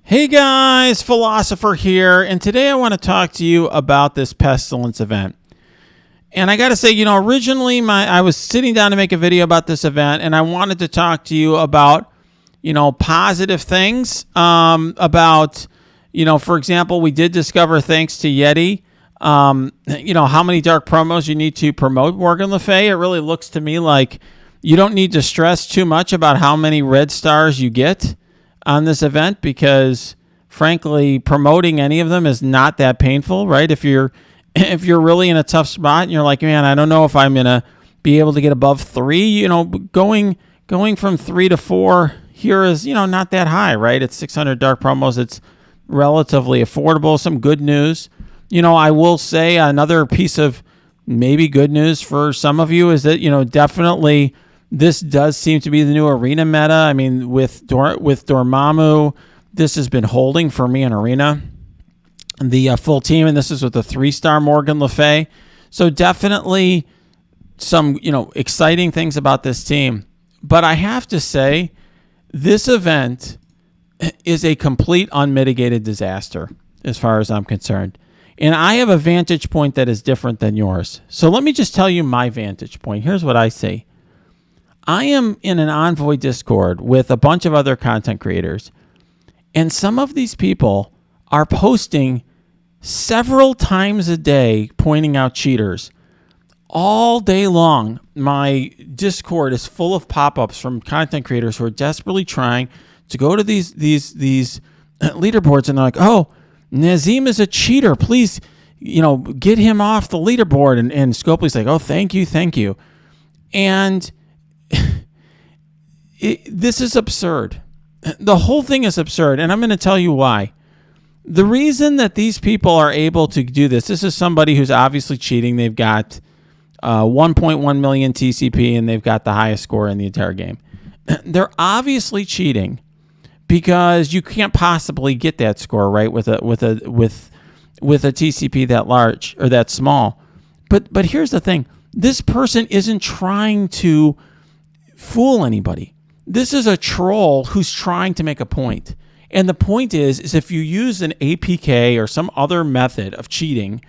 Hey guys, Philosopher here, and today I want to talk to you about this Pestilence event. And I got to say, originally I was sitting down to make a video about this event, and I wanted to talk to you about, positive things about, for example, we did discover, thanks to Yeti, how many dark promos you need to promote Morgan Le Fay. It really looks to me like you don't need to stress too much about how many red stars you get on this event, because frankly, promoting any of them is not that painful, right? If you're really in a tough spot and you're like, man, I don't know if I'm gonna be able to get above 3, going from 3 to 4 here is, not that high, right? It's 600 dark promos. It's relatively affordable. Some good news. I will say another piece of maybe good news for some of you is that, definitely this does seem to be the new arena meta. I mean, with Dormammu, this has been holding for me in arena. The full team, and this is with the 3-star Morgan Le Fay. So definitely some, exciting things about this team. But I have to say, this event is a complete unmitigated disaster as far as I'm concerned. And I have a vantage point that is different than yours. So let me just tell you my vantage point. Here's what I see. I am in an Envoy Discord with a bunch of other content creators, and some of these people are posting several times a day pointing out cheaters. All day long, my Discord is full of pop-ups from content creators who are desperately trying to go to these leaderboards, and they're like, oh, Nazim is a cheater. Please, get him off the leaderboard. And Scopely's like, oh, thank you. And this is absurd. The whole thing is absurd, and I'm going to tell you why. The reason that these people are able to do this is somebody who's obviously cheating. They've got 1.1 million TCP, and they've got the highest score in the entire game. They're obviously cheating because you can't possibly get that score, right, with a TCP that large or that small. But here's the thing. This person isn't trying to fool anybody. This is a troll who's trying to make a point. And the point is if you use an APK or some other method of cheating,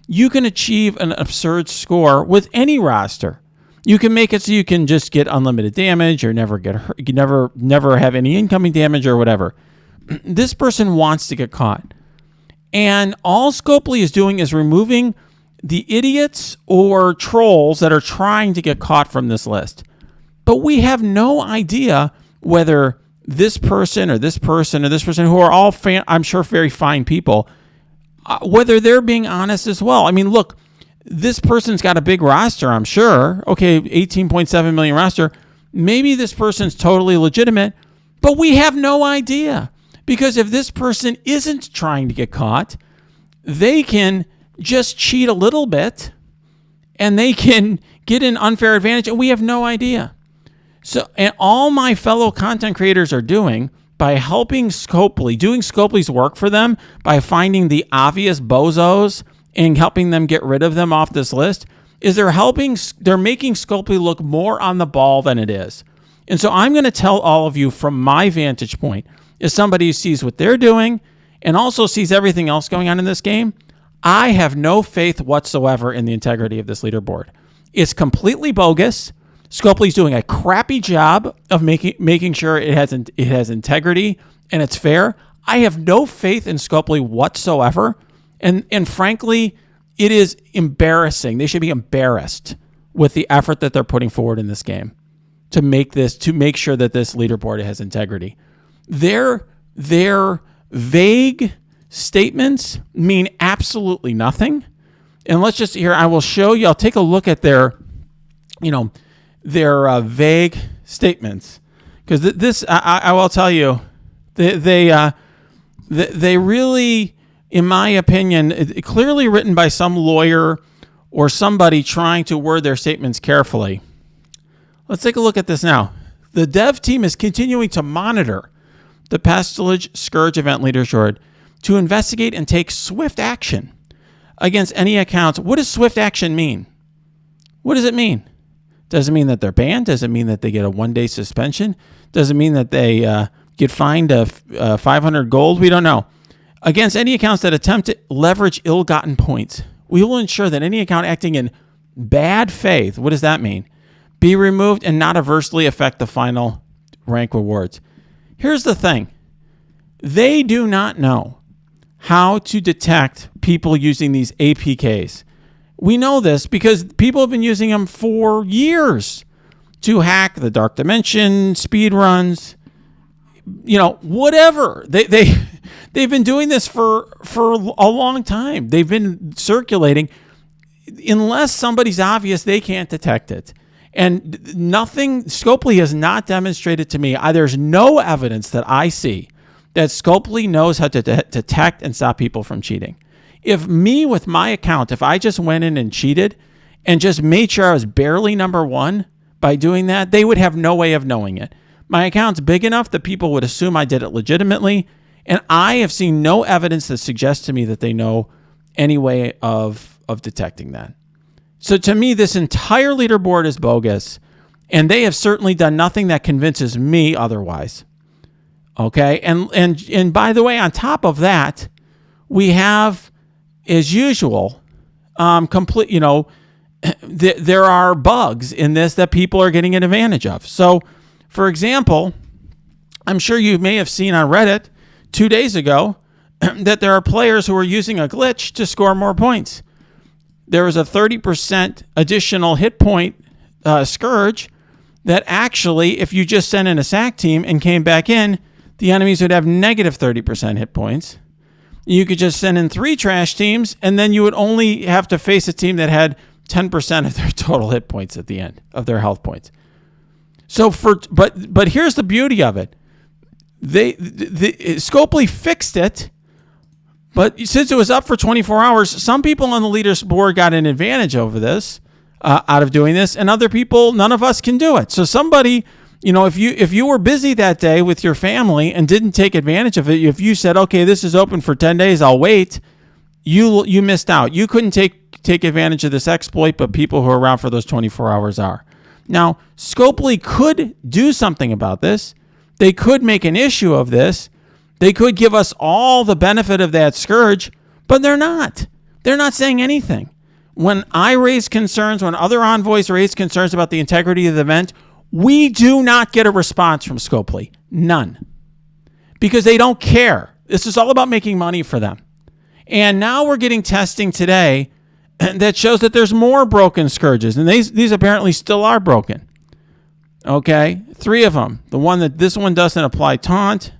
you can achieve an absurd score with any roster. You can make it so you can just get unlimited damage or never get hurt, you never have any incoming damage or whatever. This person wants to get caught. And all Scopely is doing is removing the idiots or trolls that are trying to get caught from this list. But we have no idea whether this person or this person or this person, who are all, I'm sure, very fine people, whether they're being honest as well. I mean, look, this person's got a big roster, I'm sure. Okay, 18.7 million roster. Maybe this person's totally legitimate, but we have no idea. Because if this person isn't trying to get caught, they can just cheat a little bit and they can get an unfair advantage, and we have no idea. So, and all my fellow content creators are doing by helping Scopely, doing Scopely's work for them by finding the obvious bozos and helping them get rid of them off this list, is they're making Scopely look more on the ball than it is. And so I'm going to tell all of you from my vantage point, as somebody who sees what they're doing and also sees everything else going on in this game, I have no faith whatsoever in the integrity of this leaderboard. It's completely bogus. Scopely's doing a crappy job of making sure it has integrity and it's fair. I have no faith in Scopely whatsoever, and frankly, it is embarrassing. They should be embarrassed with the effort that they're putting forward in this game to make sure that this leaderboard has integrity. Their vague statements mean absolutely nothing. And let's just I will show you. I'll take a look at their vague statements, because this I will tell you, they really, in my opinion, clearly written by some lawyer or somebody trying to word their statements carefully. Let's take a look at this now. The dev team is continuing to monitor the Pestilence Scourge event leaderboard to investigate and take swift action against any accounts. What does swift action mean? What does it mean? Does it mean that they're banned? Does it mean that they get a 1-day suspension? Does it mean that they get fined 500 gold. We don't know. Against any accounts that attempt to leverage ill-gotten points, we will ensure that any account acting in bad faith, what does that mean? Be removed and not adversely affect the final rank rewards. Here's the thing. They do not know how to detect people using these APKs. We know this because people have been using them for years to hack the Dark Dimension, speed runs, whatever. They've been doing this for a long time. They've been circulating. Unless somebody's obvious, they can't detect it. And nothing, Scopely has not demonstrated to me, there's no evidence that I see that Scopely knows how to detect and stop people from cheating. If me with my account, if I just went in and cheated and just made sure I was barely number one by doing that, they would have no way of knowing it. My account's big enough that people would assume I did it legitimately, and I have seen no evidence that suggests to me that they know any way of detecting that. So to me, this entire leaderboard is bogus, and they have certainly done nothing that convinces me otherwise. Okay, and by the way, on top of that, we have, as usual, there are bugs in this that people are getting an advantage of. So, for example, I'm sure you may have seen on Reddit 2 days ago that there are players who are using a glitch to score more points. There was a 30% additional hit point Scourge that actually, if you just sent in a SAC team and came back in, the enemies would have negative 30% hit points. You could just send in 3 trash teams, and then you would only have to face a team that had 10% of their total hit points at the end of their health points. So but here's the beauty of it. Scopely fixed it, but since it was up for 24 hours, some people on the leaderboard got an advantage over this out of doing this, and other people, none of us can do it. So somebody, if you were busy that day with your family and didn't take advantage of it, if you said, okay, this is open for 10 days, I'll wait, you missed out. You couldn't take advantage of this exploit, but people who are around for those 24 hours are. Now, Scopely could do something about this. They could make an issue of this. They could give us all the benefit of that Scourge, but they're not. They're not saying anything. When I raise concerns, when other envoys raise concerns about the integrity of the event, we do not get a response from Scopely. None. Because they don't care. This is all about making money for them. And now we're getting testing today that shows that there's more broken Scourges, and these apparently still are broken. Okay, 3 of them. This one doesn't apply taunt.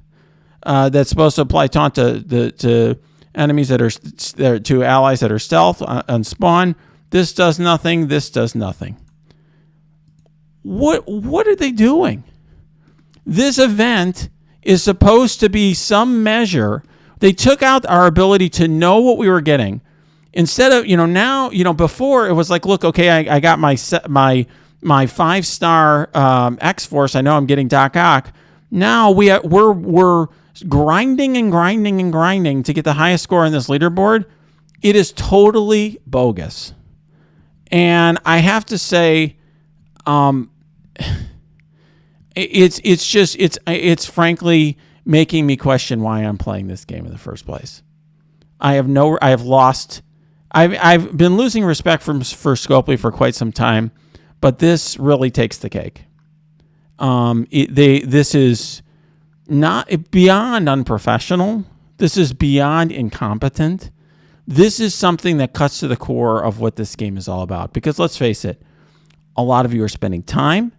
That's supposed to apply taunt to enemies that are to allies that are stealth on spawn. This does nothing. This does nothing. What are they doing? This event is supposed to be some measure. They took out our ability to know what we were getting. Instead of, now, before it was like, look, okay, I got my 5-star X-Force. I know I'm getting Doc Ock. Now we're grinding and grinding and grinding to get the highest score on this leaderboard. It is totally bogus. And I have to say, it's frankly making me question why I'm playing this game in the first place. I've been losing respect for Scopely for quite some time, but this really takes the cake. This is not beyond unprofessional. This is beyond incompetent. This is something that cuts to the core of what this game is all about. Because let's face it, a lot of you are spending time,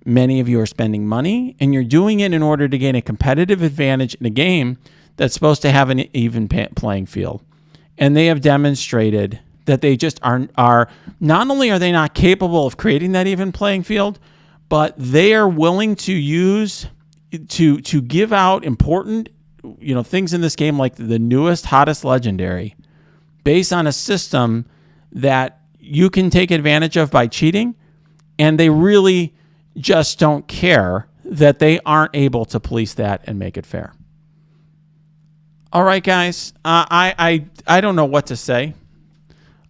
many of you are spending money, and you're doing it in order to gain a competitive advantage in a game that's supposed to have an even playing field. And they have demonstrated that they just are not only are they not capable of creating that even playing field, but they are willing to use to give out important things in this game, like the newest, hottest legendary, based on a system that you can take advantage of by cheating, and they really just don't care that they aren't able to police that and make it fair. All right, guys, I don't know what to say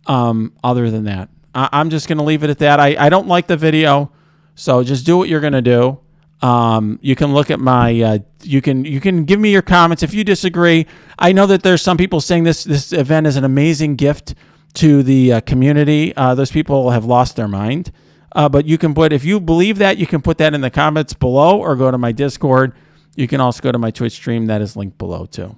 other than that. I'm just going to leave it at that. I don't like the video, so just do what you're going to do. You can look at my. You can give me your comments if you disagree. I know that there's some people saying this event is an amazing gift to the community. Those people have lost their mind. But you can put, if you believe that, you can put that in the comments below, or go to my Discord. You can also go to my Twitch stream that is linked below too.